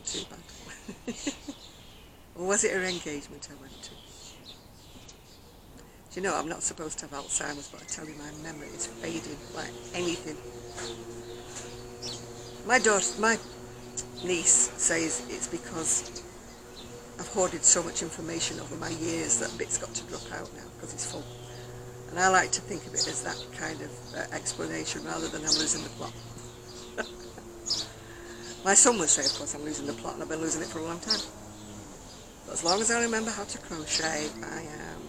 wasn't too bad. Or was it her engagement I went to? Do you know, I'm not supposed to have Alzheimer's, but I tell you, my memory is fading like anything. My niece says it's because I've hoarded so much information over my years that a bit's got to drop out now because it's full. And I like to think of it as that kind of explanation rather than I'm losing the plot. My son would say, of course, I'm losing the plot, and I've been losing it for a long time. But as long as I remember how to crochet, I am.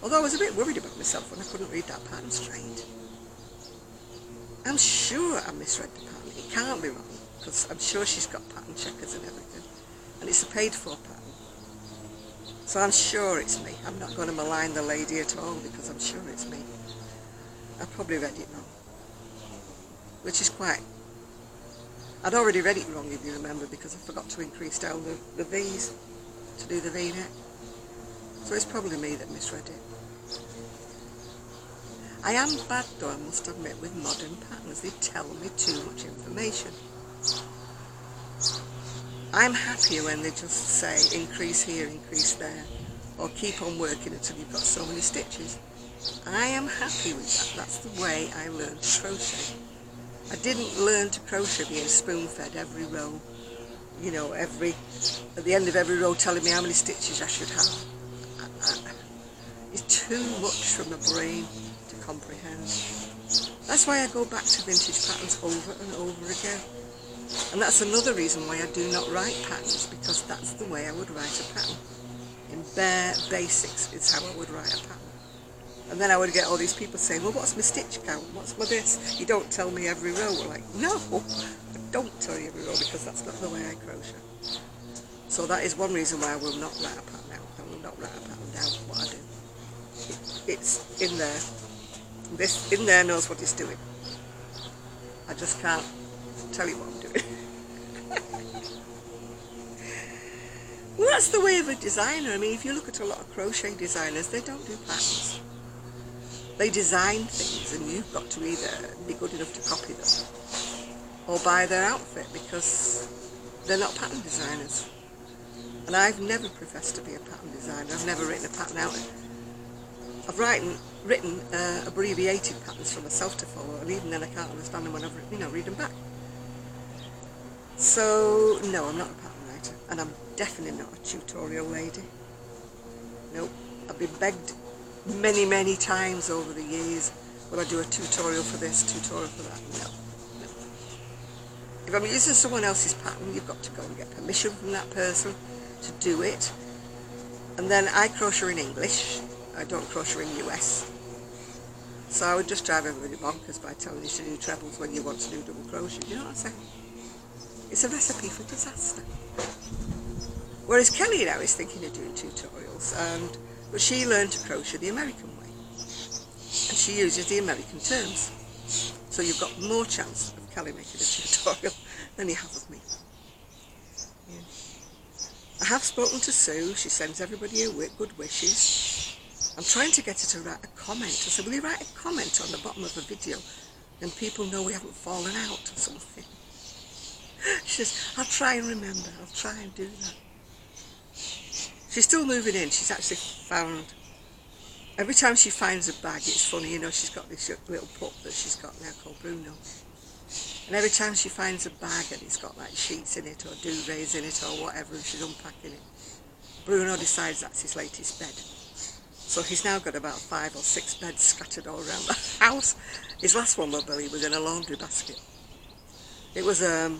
Although I was a bit worried about myself when I couldn't read that pattern straight. I'm sure I misread the pattern. It can't be wrong, because I'm sure she's got pattern checkers and everything. And it's a paid-for pattern. So I'm sure it's me. I'm not going to malign the lady at all, because I'm sure it's me. I probably read it wrong. Which is quite... I'd already read it wrong, if you remember, because I forgot to increase down the V's to do the V-neck. So it's probably me that misread it. I am bad, though, I must admit, with modern patterns. They tell me too much information. I'm happier when they just say increase here, increase there, or keep on working until you've got so many stitches. I am happy with that. That's the way I learned to crochet. I didn't learn to crochet being spoon-fed every row, you know, at the end of every row telling me how many stitches I should have. It's too much from the brain to comprehend. That's why I go back to vintage patterns over and over again. And that's another reason why I do not write patterns, because that's the way I would write a pattern. In bare basics is how I would write a pattern. And then I would get all these people saying, well, what's my stitch count? What's my this? You don't tell me every row. We're like, no, I don't tell you every row, because that's not the way I crochet. So that is one reason why I will not write a pattern out. I will not write a pattern down what I do. It's in there. This in there knows what it's doing. I just can't tell you what I'm doing. Well, that's the way of a designer. I mean, if you look at a lot of crochet designers, they don't do patterns. They design things, and you've got to either be good enough to copy them or buy their outfit, because they're not pattern designers. And I've never professed to be a pattern designer. I've never written a pattern out. I've written abbreviated patterns for myself to follow, and even then I can't understand them when I read them back. So no, I'm not a pattern writer, and I'm definitely not a tutorial lady. Nope. I've been begged many times over the years, will I do a tutorial for this, tutorial for that? No. If I'm using someone else's pattern, you've got to go and get permission from that person to do it. And then I crochet in English, I don't crochet in US. So I would just drive everybody bonkers by telling you to do trebles when you want to do double crochet. You know what I'm saying? It's a recipe for disaster. Whereas Kelly now is thinking of doing tutorials, but she learned to crochet the American way, and she uses the American terms. So you've got more chance of Kelly making a tutorial than you have of me. Yeah. I have spoken to Sue. She sends everybody good wishes. I'm trying to get her to write a comment. I said, will you write a comment on the bottom of the video, and people know we haven't fallen out or something? She says, I'll try and remember. I'll try and do that. She's still moving in. She's actually found, every time she finds a bag, it's funny, you know, she's got this little pup that she's got now called Bruno. And every time she finds a bag and it's got like sheets in it or duvets in it or whatever, and she's unpacking it, Bruno decides that's his latest bed. So he's now got about 5 or 6 beds scattered all around the house. His last one, I believe, was in a laundry basket. It was a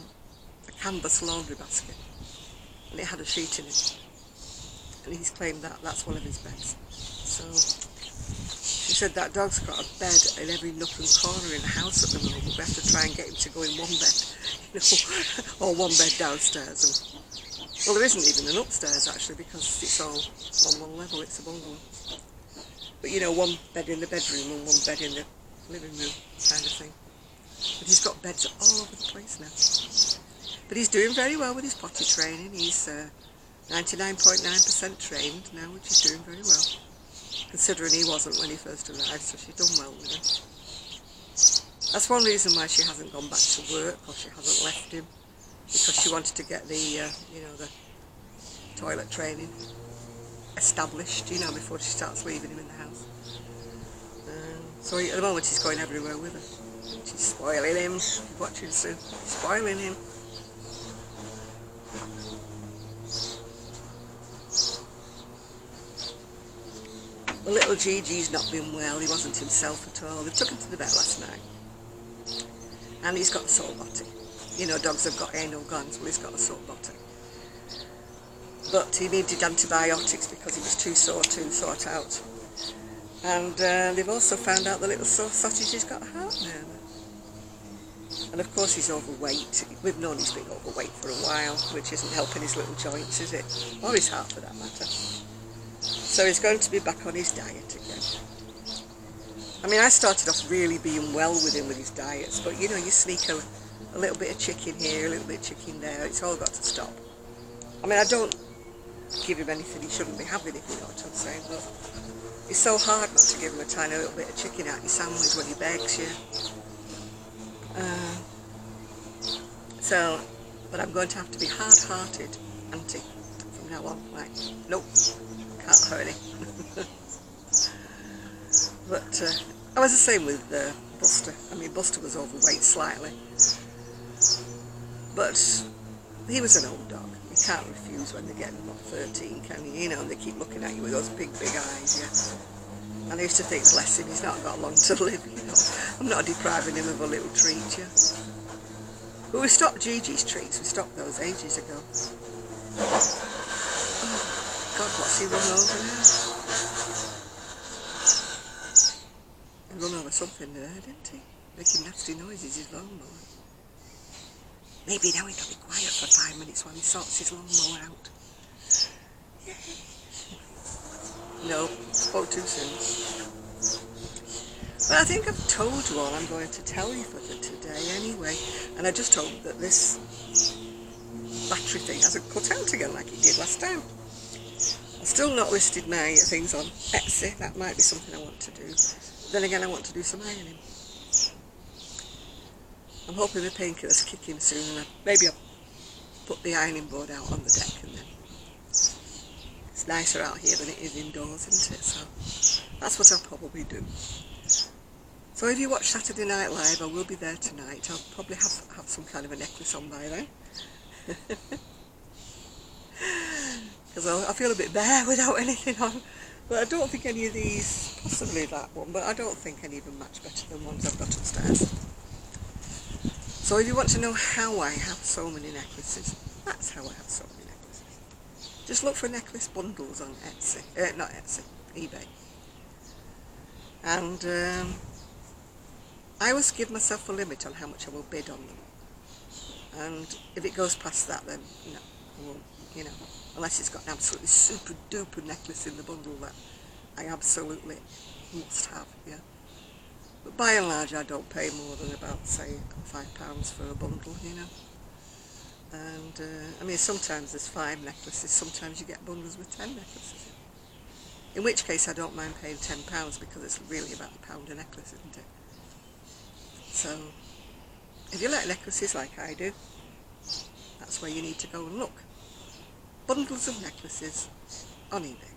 canvas laundry basket, and it had a sheet in it. And he's claimed that that's one of his beds. So she said that dog's got a bed in every nook and corner in the house at the moment. We have to try and get him to go in one bed, you know, or one bed downstairs. And, well, there isn't even an upstairs actually, because it's all on one level. It's a bungalow. But you know, one bed in the bedroom and one bed in the living room kind of thing. But he's got beds all over the place now. But he's doing very well with his potty training. He's 99.9% trained now, which is doing very well, considering he wasn't when he first arrived, so she's done well with him. That's one reason why she hasn't gone back to work, or she hasn't left him. because she wanted to get the, you know, the toilet training established, you know, before she starts leaving him in the house. So at the moment he's going everywhere with her. She's spoiling him. You're watching soon. Spoiling him. Well, little Gigi's not been well. He wasn't himself at all. They took him to the vet last night. And he's got a sore bottom. You know, dogs have got anal glands. Well, he's got a sore bottom. But he needed antibiotics because he was too sore to sort out. And they've also found out the little sausage has got a heart murmur. And of course he's overweight. We've known he's been overweight for a while, which isn't helping his little joints, is it? Or his heart for that matter. So he's going to be back on his diet again. I mean, I started off really being well with him with his diets, but you know, you sneak a little bit of chicken here, a little bit of chicken there, it's all got to stop. I mean, I don't give him anything he shouldn't be having, if you know what I'm saying, but it's so hard not to give him a tiny little bit of chicken out your sandwich when he begs you. But I'm going to have to be hard-hearted, auntie, from now on. Like, nope, can't hurt him. But I was the same with Buster. I mean, Buster was overweight slightly, but he was an old dog. You can't refuse when they're getting about 13, can you? You know, and they keep looking at you with those big eyes, yeah. And I used to think, bless him, he's not got long to live, you know. I'm not depriving him of a little treat, yeah. But we stopped Gigi's treats, we stopped those ages ago. Oh, God, what's he run over now? He run over something there, didn't he? Making nasty noises, his lawnmower. Maybe now he'll be quiet for 5 minutes while he sorts his lawnmower out. Yeah. No, spoke too soon. But I think I've told you all I'm going to tell you for today anyway. And I just hope that this battery thing hasn't cut out again like it did last time. I've still not listed my things on Etsy. That might be something I want to do. Then again, I want to do some ironing. I'm hoping the painkillers kick in soon, and maybe I'll put the ironing board out on the deck, and then it's nicer out here than it is indoors, isn't it? So that's what I'll probably do. So if you watch Saturday Night Live, I will be there tonight. I'll probably have some kind of a necklace on by then. Because I feel a bit bare without anything on. But I don't think any of these, possibly that one, but I don't think any of them match better than ones I've got upstairs. So if you want to know how I have so many necklaces, that's how I have so many necklaces. Just look for necklace bundles on Etsy, not Etsy, eBay. And I always give myself a limit on how much I will bid on them. And if it goes past that, then no, I won't, you know, unless it's got an absolutely super duper necklace in the bundle that I absolutely must have, yeah. But by and large, I don't pay more than about, say, £5 for a bundle, you know. And, I mean, sometimes there's 5 necklaces, sometimes you get bundles with 10 necklaces. In which case, I don't mind paying £10 because it's really about £1 a necklace, isn't it? So, if you like necklaces like I do, that's where you need to go and look. Bundles of necklaces on eBay.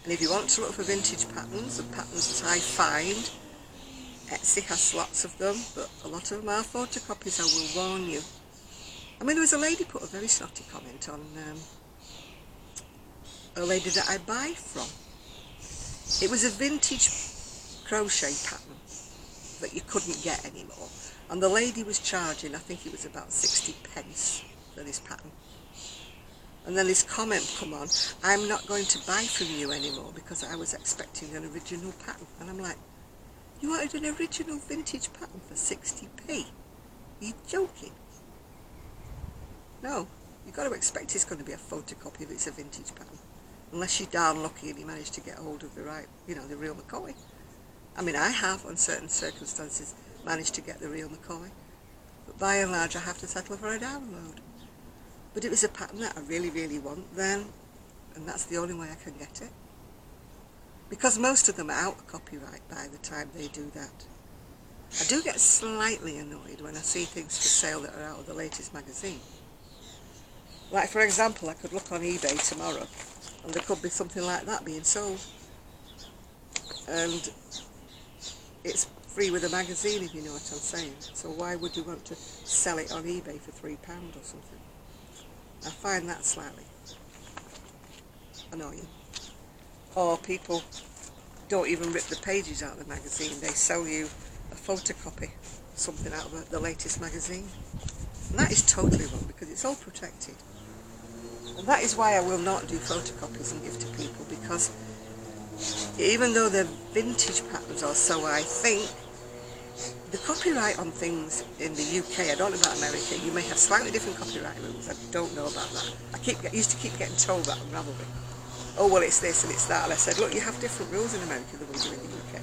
And if you want to look for vintage patterns, the patterns that I find, Etsy has lots of them, but a lot of them are photocopies, I will warn you. I mean, there was a lady put a very snotty comment on a lady that I buy from. It was a vintage crochet pattern that you couldn't get anymore. And the lady was charging, I think it was about 60p for this pattern. And then this comment come on, I'm not going to buy from you anymore because I was expecting an original pattern. And I'm like, you wanted an original vintage pattern for 60p? Are you joking? No, you've got to expect it's going to be a photocopy if it's a vintage pattern. Unless you're darn lucky and you manage to get hold of the right, you know, the real McCoy. I mean, I have, on certain circumstances, managed to get the real McCoy. But by and large, I have to settle for a download. But it was a pattern that I really, really want then, and that's the only way I can get it. Because most of them are out of copyright by the time they do that. I do get slightly annoyed when I see things for sale that are out of the latest magazine. Like, for example, I could look on eBay tomorrow and there could be something like that being sold. And it's free with a magazine, if you know what I'm saying. So why would you want to sell it on eBay for £3 or something? I find that slightly annoying. Or people don't even rip the pages out of the magazine. They sell you a photocopy, something out of the latest magazine. And that is totally wrong because it's all protected. And that is why I will not do photocopies and give to people, because even though they're vintage patterns or so I think, the copyright on things in the UK, I don't know about America, you may have slightly different copyright rules, I don't know about that. I used to keep getting told that on Ravelry. Oh well, it's this and it's that, and I said, look, you have different rules in America than we do in the UK.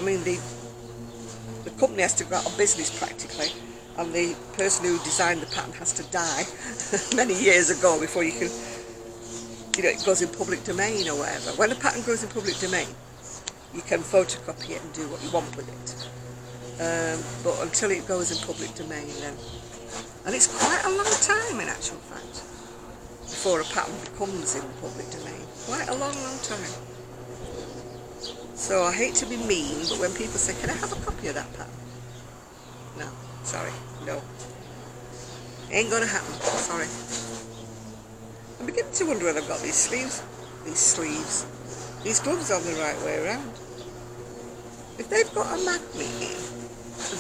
I mean, the company has to go out of business practically, and the person who designed the pattern has to die many years ago before you can, it goes in public domain or whatever. When a pattern goes in public domain, you can photocopy it and do what you want with it. But until it goes in public domain, then, and it's quite a long time in actual fact before a pattern becomes in the public domain. Quite a long time. So I hate to be mean, but when people say, can I have a copy of that pattern? No, sorry, no. Ain't gonna happen, sorry. I'm beginning to wonder whether I've got these gloves on the right way around. If they've got a magnet in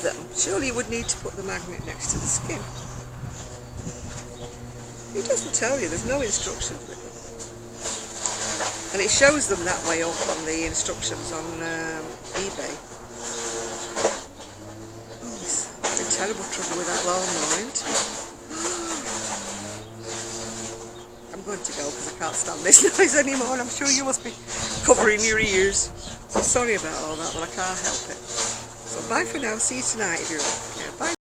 them, surely you would need to put the magnet next to the skin. It doesn't tell you, there's no instructions with them. And it shows them that way up on the instructions on eBay. Oh, I'm in terrible trouble with that lawnmower, ain't I? I'm going to go because I can't stand this noise anymore, and I'm sure you must be covering your ears. So sorry about all that, but I can't help it. So bye for now, see you tonight if you're on. Yeah, bye.